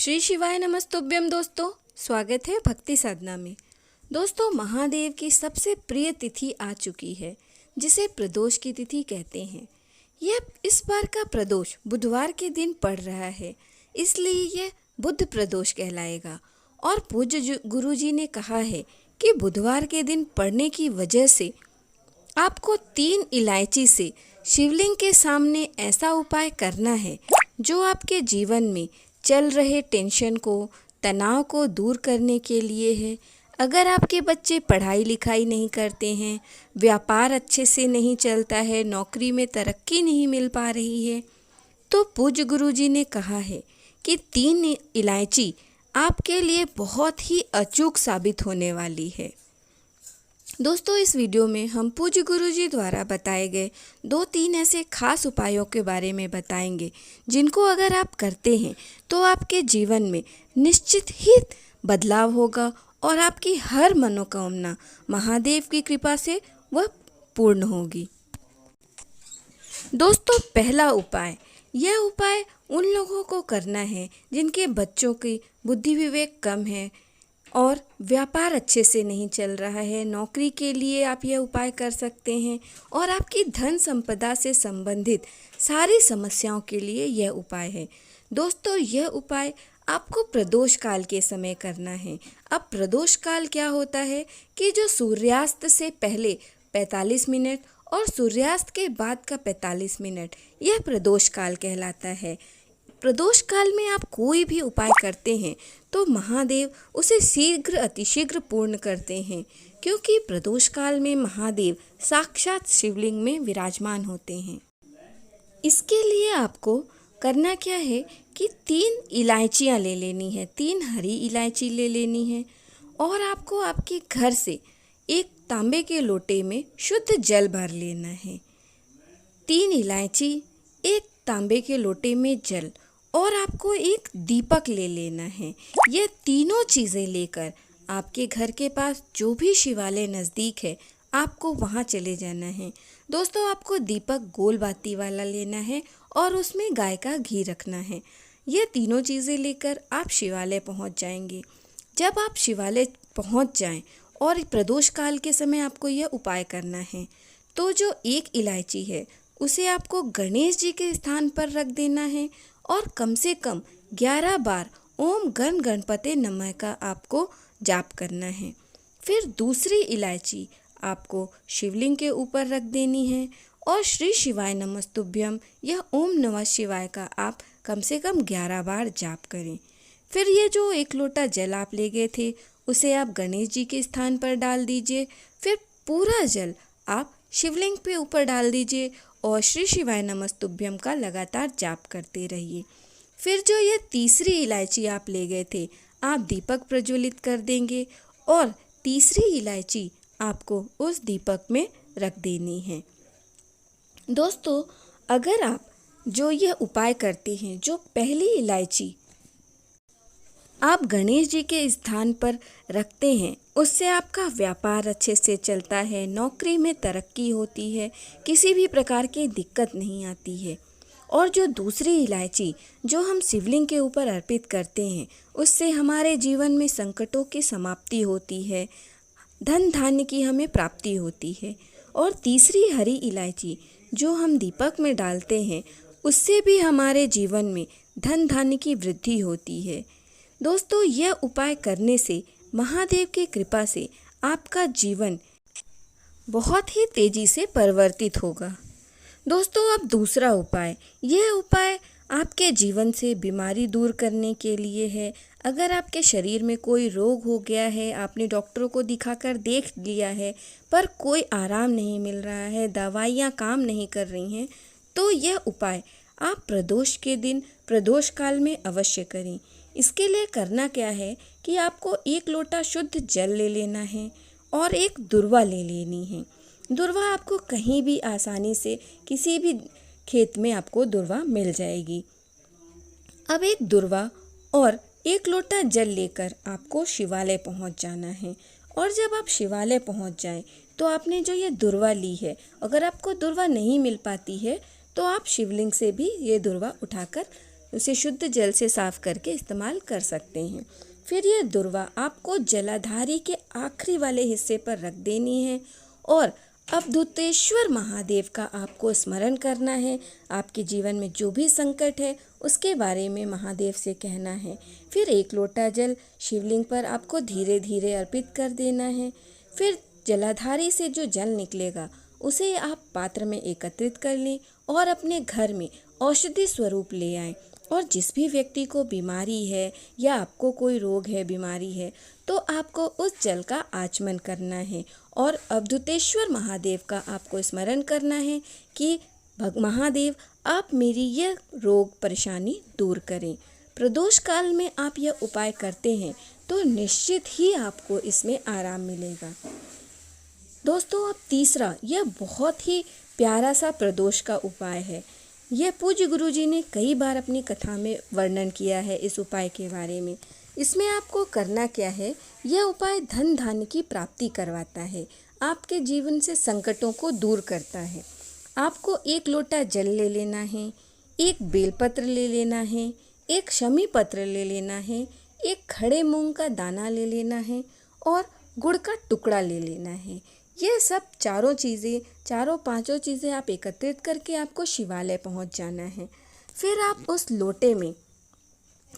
श्री शिवाय नमस्तुभ्यम। दोस्तों, स्वागत है भक्ति साधना में। दोस्तों, महादेव की सबसे प्रिय तिथि आ चुकी है, जिसे प्रदोष की तिथि कहते हैं। यह इस बार का प्रदोष बुधवार के दिन पड़ रहा है, इसलिए यह बुध प्रदोष कहलाएगा। और पूज्य गुरुजी ने कहा है कि बुधवार के दिन पड़ने की वजह से आपको 3 इलायची से शिवलिंग के सामने ऐसा उपाय करना है जो आपके जीवन में चल रहे टेंशन को, तनाव को दूर करने के लिए है। अगर आपके बच्चे पढ़ाई लिखाई नहीं करते हैं, व्यापार अच्छे से नहीं चलता है, नौकरी में तरक्की नहीं मिल पा रही है, तो पूज्य गुरुजी ने कहा है कि 3 इलायची आपके लिए बहुत ही अचूक साबित होने वाली है। दोस्तों, इस वीडियो में हम पूज्य गुरुजी द्वारा बताए गए 2-3 ऐसे खास उपायों के बारे में बताएंगे, जिनको अगर आप करते हैं तो आपके जीवन में निश्चित ही बदलाव होगा और आपकी हर मनोकामना महादेव की कृपा से वह पूर्ण होगी। दोस्तों, पहला उपाय, यह उपाय उन लोगों को करना है जिनके बच्चों की बुद्धि विवेक कम है और व्यापार अच्छे से नहीं चल रहा है। नौकरी के लिए आप यह उपाय कर सकते हैं और आपकी धन संपदा से संबंधित सारी समस्याओं के लिए यह उपाय है। दोस्तों, यह उपाय आपको प्रदोष काल के समय करना है। अब प्रदोष काल क्या होता है कि जो सूर्यास्त से पहले 45 मिनट और सूर्यास्त के बाद का 45 मिनट, यह प्रदोष काल कहलाता है। प्रदोष काल में आप कोई भी उपाय करते हैं तो महादेव उसे शीघ्र अतिशीघ्र पूर्ण करते हैं, क्योंकि प्रदोष काल में महादेव साक्षात शिवलिंग में विराजमान होते हैं। इसके लिए आपको करना क्या है कि 3 इलायचियाँ ले लेनी है, 3 हरी इलायची ले लेनी है और आपको आपके घर से एक तांबे के लोटे में शुद्ध जल भर लेना है। 3 इलायची, एक तांबे के लोटे में जल और आपको एक दीपक ले लेना है। ये तीनों चीज़ें लेकर आपके घर के पास जो भी शिवालय नज़दीक है, आपको वहाँ चले जाना है। दोस्तों, आपको दीपक गोल बाती वाला लेना है और उसमें गाय का घी रखना है। ये तीनों चीज़ें लेकर आप शिवालय पहुँच जाएंगे। जब आप शिवालय पहुँच जाएं और प्रदोष काल के समय आपको यह उपाय करना है, तो जो एक इलायची है उसे आपको गणेश जी के स्थान पर रख देना है और कम से कम 11 बार ओम गण गणपते नमः का आपको जाप करना है। फिर दूसरी इलायची आपको शिवलिंग के ऊपर रख देनी है और श्री शिवाय नमस्तुभ्यम, यह ओम नमः शिवाय का आप कम से कम 11 बार जाप करें। फिर ये जो 1 लोटा जल आप ले गए थे, उसे आप गणेश जी के स्थान पर डाल दीजिए। फिर पूरा जल आप शिवलिंग पे ऊपर डाल दीजिए और श्री शिवाय नमस्तुभ्यम का लगातार जाप करते रहिए। फिर जो ये तीसरी इलायची आप ले गए थे, आप दीपक प्रज्वलित कर देंगे और तीसरी इलायची आपको उस दीपक में रख देनी है। दोस्तों, अगर आप जो यह उपाय करते हैं, जो पहली इलायची आप गणेश जी के स्थान पर रखते हैं, उससे आपका व्यापार अच्छे से चलता है, नौकरी में तरक्की होती है, किसी भी प्रकार की दिक्कत नहीं आती है। और जो दूसरी इलायची जो हम शिवलिंग के ऊपर अर्पित करते हैं, उससे हमारे जीवन में संकटों की समाप्ति होती है, धन धान्य की हमें प्राप्ति होती है। और तीसरी हरी इलायची जो हम दीपक में डालते हैं, उससे भी हमारे जीवन में धन धान्य की वृद्धि होती है। दोस्तों, यह उपाय करने से महादेव की कृपा से आपका जीवन बहुत ही तेजी से परिवर्तित होगा। दोस्तों, अब दूसरा उपाय, यह उपाय आपके जीवन से बीमारी दूर करने के लिए है। अगर आपके शरीर में कोई रोग हो गया है, आपने डॉक्टरों को दिखाकर देख लिया है, पर कोई आराम नहीं मिल रहा है, दवाइयाँ काम नहीं कर रही हैं, तो यह उपाय आप प्रदोष के दिन प्रदोष काल में अवश्य करें। इसके लिए करना क्या है कि आपको 1 लोटा शुद्ध जल ले लेना है और एक दुर्वा ले लेनी है। दुर्वा आपको कहीं भी आसानी से किसी भी खेत में आपको दुर्वा मिल जाएगी। अब एक दुर्वा और 1 लोटा जल लेकर आपको शिवालय पहुंच जाना है। और जब आप शिवालय पहुंच जाएं, तो आपने जो ये दुर्वा ली है, अगर आपको दुर्वा नहीं मिल पाती है तो आप शिवलिंग से भी ये दुर्वा उठाकर उसे शुद्ध जल से साफ करके इस्तेमाल कर सकते हैं। फिर यह दुर्वा आपको जलाधारी के आखिरी वाले हिस्से पर रख देनी है और अवधूतेश्वर महादेव का आपको स्मरण करना है। आपके जीवन में जो भी संकट है उसके बारे में महादेव से कहना है। फिर 1 लोटा जल शिवलिंग पर आपको धीरे धीरे अर्पित कर देना है। फिर जलाधारी से जो जल निकलेगा उसे आप पात्र में एकत्रित कर लें और अपने घर में औषधि स्वरूप ले आएं। और जिस भी व्यक्ति को बीमारी है या आपको कोई रोग है, बीमारी है, तो आपको उस जल का आचमन करना है और अवधूतेश्वर महादेव का आपको स्मरण करना है कि महादेव आप मेरी यह रोग परेशानी दूर करें। प्रदोष काल में आप यह उपाय करते हैं तो निश्चित ही आपको इसमें आराम मिलेगा। दोस्तों, अब तीसरा, यह बहुत ही प्यारा सा प्रदोष का उपाय है। यह पूज्य गुरुजी ने कई बार अपनी कथा में वर्णन किया है इस उपाय के बारे में। इसमें आपको करना क्या है, यह उपाय धन धान्य की प्राप्ति करवाता है, आपके जीवन से संकटों को दूर करता है। आपको 1 लोटा जल ले लेना है, 1 बेलपत्र ले लेना है, 1 शमी पत्र ले लेना है, 1 खड़े मूंग का दाना ले लेना है और गुड़ का टुकड़ा ले लेना है। ये सब चारों पांचों चीज़ें आप एकत्रित करके आपको शिवालय पहुंच जाना है। फिर आप उस लोटे में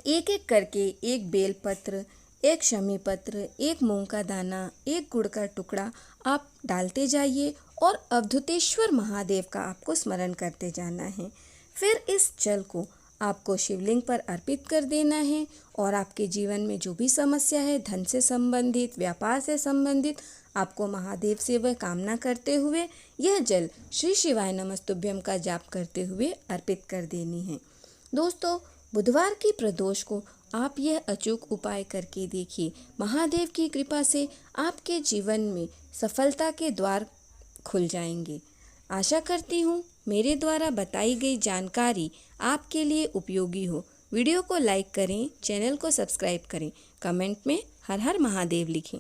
एक एक करके 1 बेलपत्र, 1 शमी पत्र, 1 मूंग का दाना, 1 गुड़ का टुकड़ा आप डालते जाइए और अवधूतेश्वर महादेव का आपको स्मरण करते जाना है। फिर इस जल को आपको शिवलिंग पर अर्पित कर देना है और आपके जीवन में जो भी समस्या है, धन से संबंधित, व्यापार से संबंधित, आपको महादेव से वह कामना करते हुए यह जल श्री शिवाय नमस्तुभ्यम का जाप करते हुए अर्पित कर देनी है। दोस्तों, बुधवार की प्रदोष को आप यह अचूक उपाय करके देखिए। महादेव की कृपा से आपके जीवन में सफलता के द्वार खुल जाएंगे। आशा करती हूँ मेरे द्वारा बताई गई जानकारी आपके लिए उपयोगी हो। वीडियो को लाइक करें, चैनल को सब्सक्राइब करें, कमेंट में हर हर महादेव लिखें।